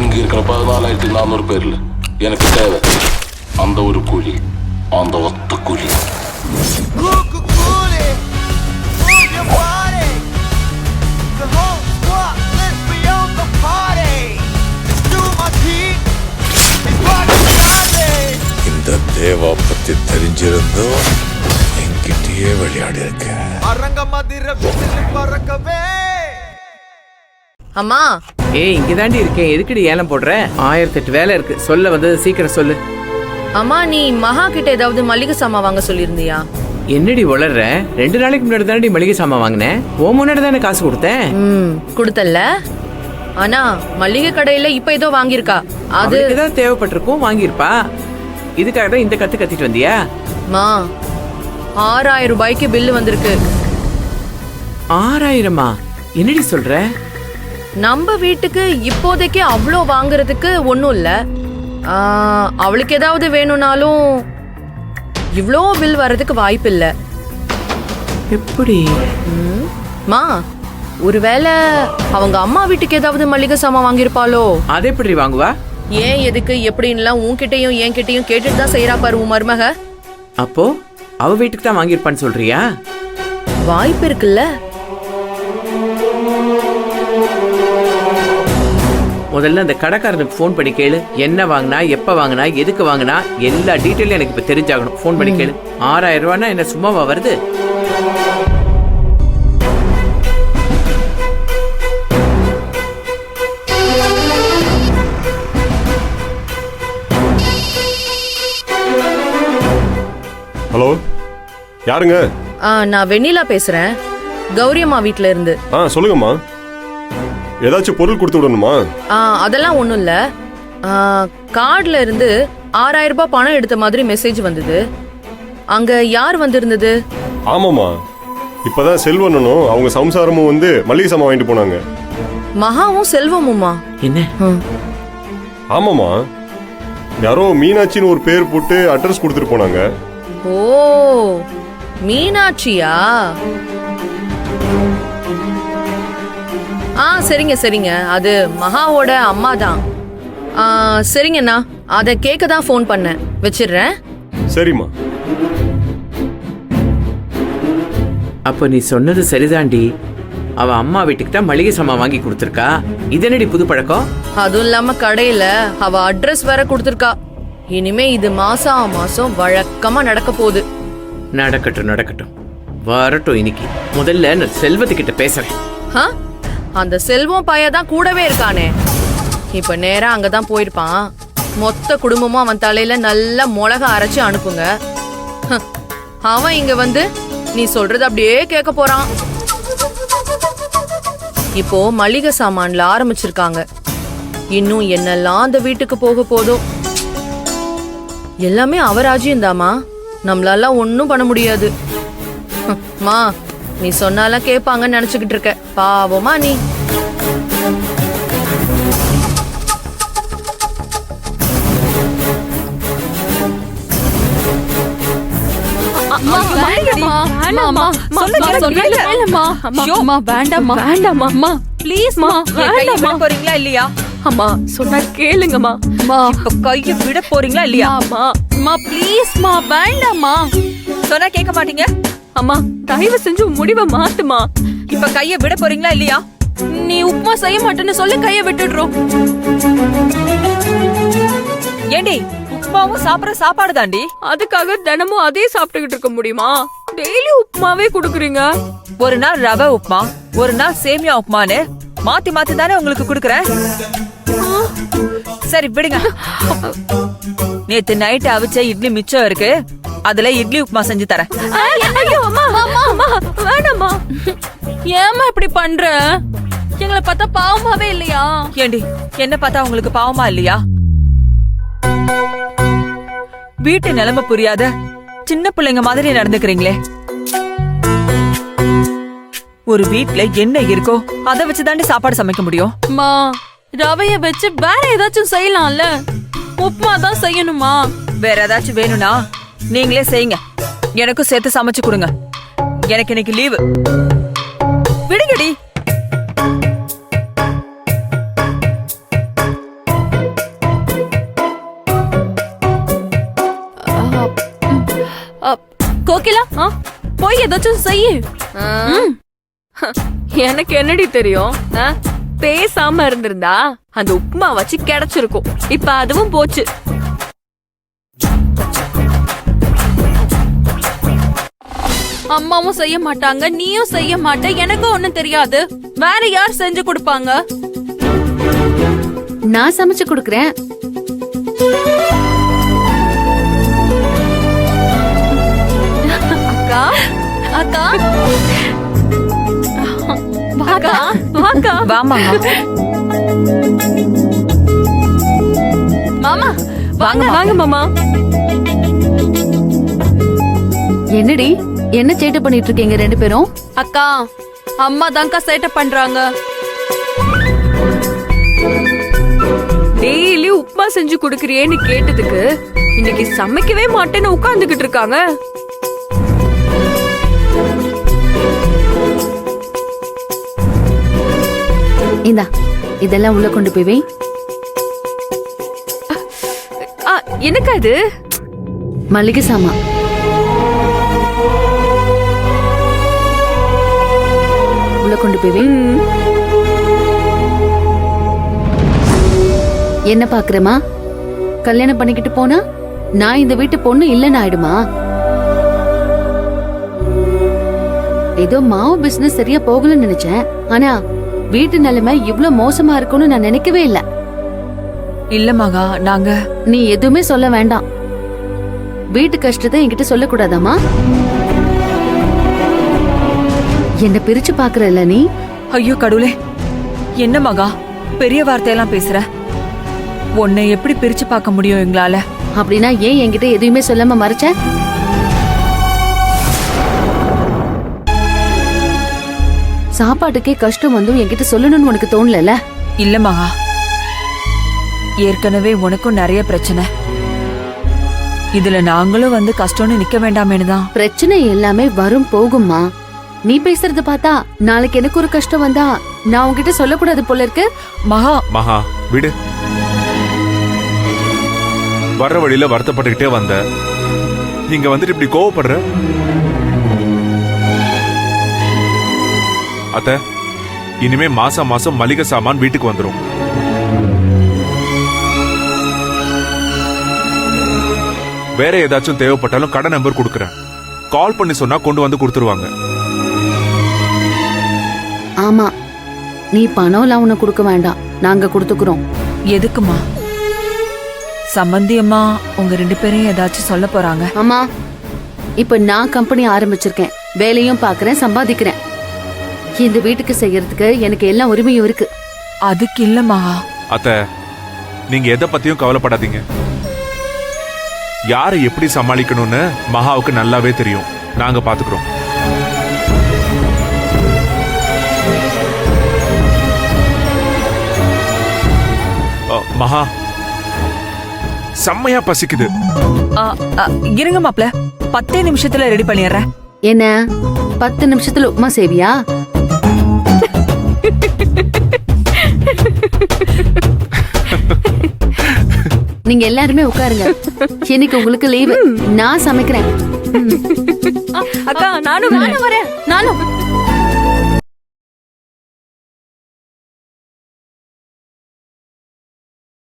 இங்க இருக்கிற 14,400 பேர்ல எனக்கு தேவை அந்த ஒரு கூலி, அந்த ஒத்த கூலி. இந்த தேவா பத்தி தெரிஞ்சிருந்தோ என்கிட்டயே விளையாடி இருக்க. அம்மா ஏய் இங்க தாண்டி இருக்கேன், எதுக்குடி ஏலம் போடுற? 1008 வேலை இருக்கு, சொல்ல வந்தது சீக்கிரம் சொல்லு. அம்மா நீ மகா கிட்ட ஏதாவது மளிகை சாமான் வாங்க சொல்லியிருந்தியா? என்னடி உளர்ற? 2 நாளைக்கு முன்னாடி தானடி மளிகை சாமான் வாங்கினேன். ஓ முன்னாடி தானே காசு கொடுத்தேன். கொடுத்தல்ல. ஆனா மளிகை கடையில இப்ப ஏதோ வாங்கியிருக்கா. அது ஏதாவது தேவைப்பட்டிருக்கும், வாங்கியிருப்பா. இதுக்காக தான் இந்த கத்து கத்திட்டு வந்தியா? மா 6,000 ரூபாய்க்கு பில்லு வந்திருக்கு. 6,000மா? என்னடி சொல்ற? நம்ம வீட்டுக்கு இப்போதைக்கு அவ்வளோ வாங்குறதுக்கு ஒன்றும் இல்லை. அவளுக்கு ஏதாவது வேணும்னாலும் இவ்வளோ பில் வர்றதுக்கு வாய்ப்பு இல்லை. எப்படி? மா ஒருவேளை அவங்க அம்மா வீட்டுக்கு ஏதாவது மளிகை சாமான் வாங்கியிருப்பாளோ? அது எப்படி வாங்குவா? ஏன் எதுக்கு எப்படின்லாம் உன்கிட்டயும் என்கிட்டயும் கேட்டுட்டு தான் செய்யறா பாரு உன் மருமக. அப்போ அவ வீட்டுக்கு தான் வாங்கியிருப்பான்னு சொல்றியா? வாய்ப்பு இருக்குல்ல. முதல்ல அந்த கடைக்காரனுக்கு ஃபோன் பண்ணி கேளு. என்ன வாங்கினா, எப்ப வாங்கினா, எதுக்கு வாங்கினா, எல்லா டீட்டெயிலும் எனக்கு இப்ப தெரிஞ்சாகணும். ஃபோன் பண்ணி கேளு. 6,000 ரூபாய்னா என்ன சும்மாவா வருது? ஹலோ, யாருங்க? நான் வெண்ணிலா பேசுறேன், கௌரி அம்மா வீட்ல இருந்து. சொல்லுங்கம்மா. ஏதாச்சும் பொருள் கொடுத்து விடணுமா? அதெல்லாம் ஒண்ணும் இல்ல. கார்டுல இருந்து 6,000 ரூபாய் பணம் எடுத்த மாதிரி மெசேஜ் வந்தது. அங்க யார் வந்திருந்தது? ஆமாமா, இப்பதான் செல்வனும் அவங்க சம்சாரமும் வந்து மளிகை சாமான் வாங்கிட்டு போனாங்க. மகாவும் செல்வமுமா? என்ன? ஆமாமா, யாரோ மீனாட்சின்னு ஒரு பேர் போட்டு அட்ரஸ் கொடுத்துட்டு போனாங்க. ஓ மீனாட்சியா? சரிங்க சரிங்க, அது மகாவோட அம்மா தான். சரிங்கண்ணா, அதை கேட்க தான் ஃபோன் பண்ணேன். வச்சிடுறேன். சரிம்மா. அப்ப நீ சொன்னது சரிதாண்டி. அவ அம்மா வீட்டுக்கு தான் மளிகை சாமான் வாங்கி கொடுத்துருக்கா. இதனடி புது பழக்கம்? அதுவும் இல்லாம கடையில அவ அட்ரஸ் வேற கொடுத்துருக்கா. இனிமே இது மாசம் மாசம் வழக்கமா நடக்க போகுது. நடக்கட்டும் நடக்கட்டும், வரட்டும். இன்னைக்கு முதல்ல நான் செல்வத்துக்கிட்ட பேசுறேன். அந்த செல்வம் பையதான் கூடவே இருக்கானே, இப்ப நேரா அங்கதான் போயிருப்பான். மொத்த குடும்பமும் அவன் தலையில நல்லா மிளகா அரைச்சு அனுப்புங்க. அவன் இங்க வந்து நீ சொல்றது அப்படியே கேட்க போறான். இப்போ மளிகை சாமான்ல ஆரம்பிச்சிருக்காங்க. இன்னும் என்னெல்லாம் அந்த வீட்டுக்கு போக போதோ. எல்லாமே அவராஜ்யம் தாமா, நம்மளால ஒன்னும் பண்ண முடியாது. மா நீ சொன்னாலாம் கேட்பாங்கன்னு நினைச்சுக்கிட்டு இருக்க. பாவமா நீ. போறீங்களா இல்லையா? அம்மா சொன்னா கேளுங்கம்மா. இப்ப கைய விட போறீங்களா இல்லையா? அம்மா ப்ளீஸ்மா, வேண்டாம்மா. சொன்னா கேட்க மாட்டீங்க. அம்மா தயவு செஞ்சு முடிவை மாத்துமா. இப்ப கைய விட போறீங்களா இல்லையா? நீ உப்புமா செய்ய மாட்டேன்னு சொல்லி கைய விட்டுடுறோம். ஏண்டி, உப்புமாவும் சாப்பிடுற சாப்பாடு தாண்டி. அதுக்காக தினமும் அதே சாப்பிட்டுக்கிட்டு இருக்க முடியுமா? டெய்லி உப்புமாவே குடுக்குறீங்க. ஒரு நாள் ரவை உப்புமா, ஒரு நாள் சேமியா உப்புமான்னு மாத்தி மாத்தி தானே உங்களுக்கு குடுக்குறேன். சரி விடுங்க. நேத்து நைட் அவிச்ச இட்லி மிச்சம் இருக்கு, அதுல இட்லி உப்புமா செஞ்சு தரேன். வேணாமா, ஏமா இப்படி பண்ற? எங்களை பார்த்தா பாவமாவே இல்லையா? ஏண்டி, என்ன பார்த்தா உங்களுக்கு பாவமா இல்லையா? வீட்டு நிலைமை புரியாத சின்ன பிள்ளைங்க மாதிரி நடந்துக்கிறீங்களே. ஒரு வீட்ல என்ன இருக்கோ அதை வச்சுதாண்டி சாப்பாடு சமைக்க முடியும். ரவைய வச்சு வேற ஏதாச்சும் செய்யலாம்ல. உப்புமா தான் செய்யணுமா? வேற ஏதாச்சும் வேணும்னா நீங்களே செய்யுங்க, எனக்கும் சேர்த்து சமைச்சு கொடுங்க. எனக்கு இன்னைக்கு லீவு. விடுங்கடி. கோகிலா போய் ஏதாச்சும் செய்யு. ம். எனக்கு என்னடி தெரியும்? பேசாம இருந்திருந்தா அந்த உப்புமா வச்சு கிடைச்சிருக்கும். இப்ப அதுவும் போச்சு. அம்மாவும் செய்ய மாட்டாங்க, நீயும் செய்ய மாட்ட, எனக்கும் ஒண்ணும் தெரியாது. வேற யார் செஞ்சு கொடுப்பாங்க? நான் சமைச்சு கொடுக்கறேன். அக்கா அக்கா வாக்கா வாக்கா வாமா மாமா வாங்க வாங்க மாமா. என்னடி என்ன சேட்டை பண்ணிட்டு இருக்கீங்க ரெண்டு பேரும்? அக்கா அம்மா தான்க்கா சேட்டை பண்றாங்க. டெய்லி உப்புமா செஞ்சு குடுக்கறியேன்னு கேட்டதுக்கு இன்னைக்கு சமைக்கவே மாட்டேன்னு உட்கார்ந்துகிட்டு இருக்காங்க. இந்தா இதெல்லாம் உள்ள கொண்டு போய் வை. என்னக்கா இது? மளிகை சாமான். உள்ள கொண்டு போய் வை. என்ன பாக்குறமா? கல்யாணம் பண்ணிக்கிட்டு போனா நான் இந்த வீட்டு பொண்ணு இல்லன்னு ஆயிடுமா? ஏதோ மாவு பிசினஸ் சரியா போகலன்னு நினைச்சேன். ஆனா வீட்டு நிலைமை இவ்ளோ மோசமா இருக்கும்னு நான் நினைக்கவே இல்ல. இல்ல மகா, நாங்க நீ எதுவுமே சொல்ல வேண்டாம். வீட்டு கஷ்டத்தை என்கிட்ட சொல்லக்கூடாதாமா? என்ன பிரிச்சு பாக்குறல்ல நீ? ஐயோ கடவுளே, என்ன மகா பெரிய வார்த்தையெல்லாம் பேசுற? உன்னை எப்படி பிரிச்சு பார்க்க முடியும் எங்களால? அப்படின்னா ஏன் என்கிட்ட எதுவுமே சொல்லாம மறைச்ச? சாப்பாட்டுக்கே கஷ்டம் வந்தும் என்கிட்ட சொல்லணும்னு உனக்கு தோணல? இல்ல மகா, ஏற்கனவே உனக்கும் நிறைய பிரச்சனை. இதுல நாங்களும் வந்து கஷ்டம்னு நிக்க வேண்டாமேனுதான். பிரச்சனை எல்லாமே வரும் போகும்மா. நீ பேசுறத பார்த்தா நாளைக்கு எனக்கு ஒரு கஷ்டம் வந்தா நான் உன்கிட்ட சொல்லக்கூடாது போல இருக்கு. மகா மகா விடு. வர்ற வழியில வருத்தப்பட்டுக்கிட்டே வந்த, நீங்க வந்துட்டு இப்படி கோவப்படுற? அத்த, இனிமே மாசம் மாசம் மளிகை சாமான் வீட்டுக்கு வந்துரும். வேற ஏதாச்சும் தேவைப்பட்டாலும் கடை நம்பர் கொடுக்கறேன். கால் பண்ணி சொன்னா கொண்டு வந்து கொடுத்துருவாங்க. ஆமா, நீ பணம் எல்லாம் உனக்கு கொடுக்க வேண்டாம், நாங்க கொடுத்துக்கிறோம். எதுக்குமா? சம்பந்தி அம்மா உங்க ரெண்டு பேரையும் ஏதாச்சும் சொல்ல போறாங்க. ஆமா, இப்ப நான் கம்பெனி ஆரம்பிச்சிருக்கேன், வேலையும் பாக்குறேன், சம்பாதிக்கிறேன். இந்த வீட்டுக்கு செய்யறதுக்கு எனக்கு எல்லா உரிமையும் இருக்கு. அதுக்கு இல்ல மகா. அத்த, நீங்க எதை பத்தியும் கவலைப்படாதீங்க. யாரை எப்படி சமாளிக்கணும்னு மகாவுக்கு நல்லாவே தெரியும். நாங்க பாத்துக்கிறோம். மகா, செம்மையா பசிக்குது. இருங்க மாப்ள, 10 நிமிஷத்துல ரெடி பண்ணிடுறேன். என்ன 10 நிமிஷத்துல உப்புமா சேவியா? நீங்க எல்லாருமே உட்காருங்க, இன்னைக்கு உங்களுக்கு லீவு. நான் சமைக்கிறேன். அக்கா நானும் வரேன். நானும்